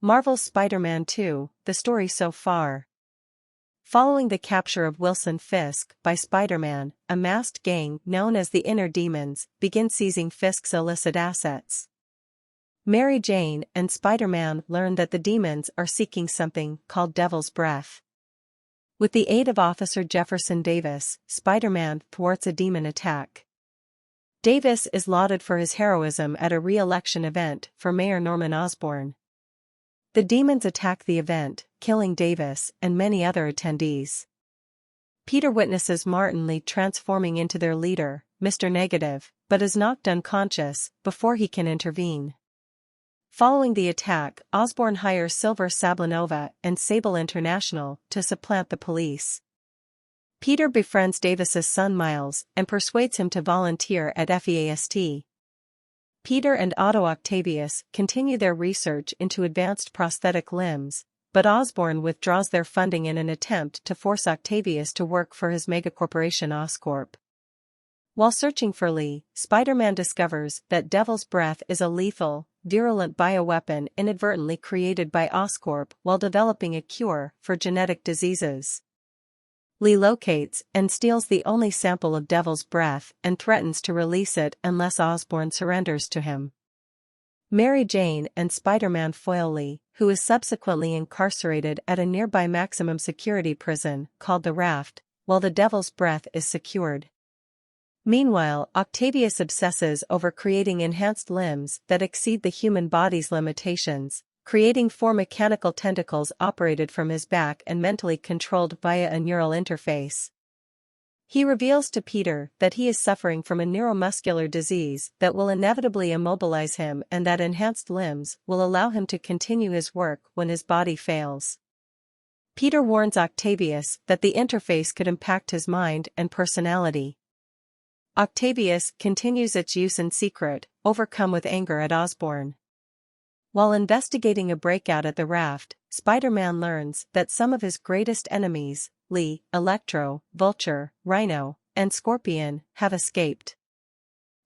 Marvel's Spider-Man 2, the story so far. Following the capture of Wilson Fisk by Spider-Man, a masked gang known as the Inner Demons begin seizing Fisk's illicit assets. Mary Jane and Spider-Man learn that the demons are seeking something called Devil's Breath. With the aid of Officer Jefferson Davis, Spider-Man thwarts a demon attack. Davis is lauded for his heroism at a re-election event for Mayor Norman Osborn. The demons attack the event, killing Davis and many other attendees. Peter witnesses Martin Lee transforming into their leader, Mr. Negative, but is knocked unconscious before he can intervene. Following the attack, Osborn hires Silver Sablinova and Sable International to supplant the police. Peter befriends Davis's son Miles and persuades him to volunteer at F.E.A.S.T. Peter and Otto Octavius continue their research into advanced prosthetic limbs, but Osborn withdraws their funding in an attempt to force Octavius to work for his megacorporation Oscorp. While searching for Lee, Spider-Man discovers that Devil's Breath is a lethal, virulent bioweapon inadvertently created by Oscorp while developing a cure for genetic diseases. Lee locates and steals the only sample of Devil's Breath and threatens to release it unless Osborn surrenders to him. Mary Jane and Spider-Man foil Lee, who is subsequently incarcerated at a nearby maximum security prison called the Raft, while the Devil's Breath is secured. Meanwhile, Octavius obsesses over creating enhanced limbs that exceed the human body's limitations, creating 4 mechanical tentacles operated from his back and mentally controlled via a neural interface. He reveals to Peter that he is suffering from a neuromuscular disease that will inevitably immobilize him and that enhanced limbs will allow him to continue his work when his body fails. Peter warns Octavius that the interface could impact his mind and personality. Octavius continues its use in secret, overcome with anger at Osborn. While investigating a breakout at the Raft, Spider-Man learns that some of his greatest enemies, Lee, Electro, Vulture, Rhino, and Scorpion, have escaped.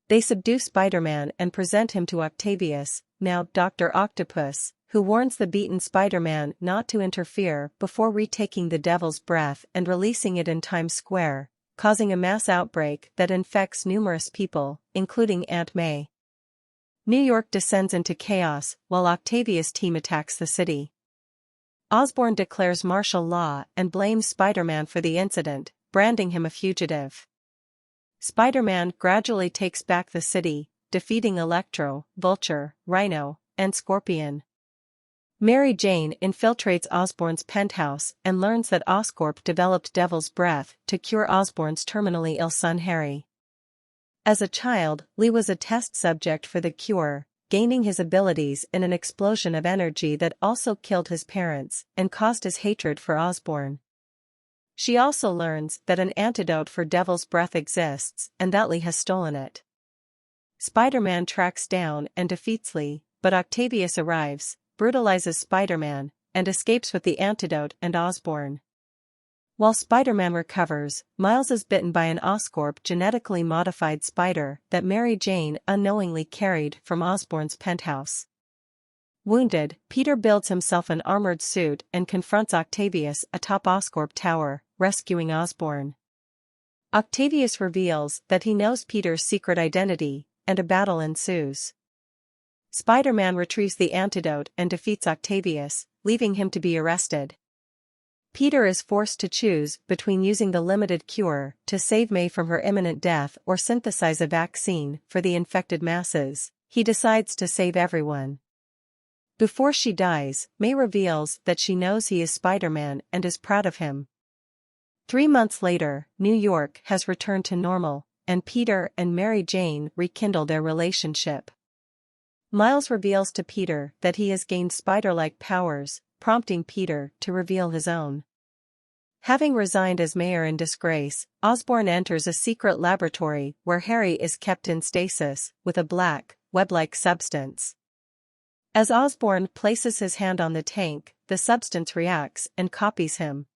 They subdue Spider-Man and present him to Octavius, now Dr. Octopus, who warns the beaten Spider-Man not to interfere before retaking the Devil's Breath and releasing it in Times Square, causing a mass outbreak that infects numerous people, including Aunt May. New York descends into chaos while Octavius' team attacks the city. Osborn declares martial law and blames Spider-Man for the incident, branding him a fugitive. Spider-Man gradually takes back the city, defeating Electro, Vulture, Rhino, and Scorpion. Mary Jane infiltrates Osborn's penthouse and learns that Oscorp developed Devil's Breath to cure Osborn's terminally ill son Harry. As a child, Lee was a test subject for the cure, gaining his abilities in an explosion of energy that also killed his parents and caused his hatred for Osborn. She also learns that an antidote for Devil's Breath exists and that Lee has stolen it. Spider-Man tracks down and defeats Lee, but Octavius arrives, brutalizes Spider-Man, and escapes with the antidote and Osborn. While Spider-Man recovers, Miles is bitten by an Oscorp genetically modified spider that Mary Jane unknowingly carried from Osborn's penthouse. Wounded, Peter builds himself an armored suit and confronts Octavius atop Oscorp Tower, rescuing Osborn. Octavius reveals that he knows Peter's secret identity, and a battle ensues. Spider-Man retrieves the antidote and defeats Octavius, leaving him to be arrested. Peter is forced to choose between using the limited cure to save May from her imminent death or synthesize a vaccine for the infected masses. He decides to save everyone. Before she dies, May reveals that she knows he is Spider-Man and is proud of him. 3 months later, New York has returned to normal, and Peter and Mary Jane rekindle their relationship. Miles reveals to Peter that he has gained spider-like powers, prompting Peter to reveal his own. Having resigned as mayor in disgrace, Osborn enters a secret laboratory where Harry is kept in stasis with a black, web-like substance. As Osborn places his hand on the tank, the substance reacts and copies him.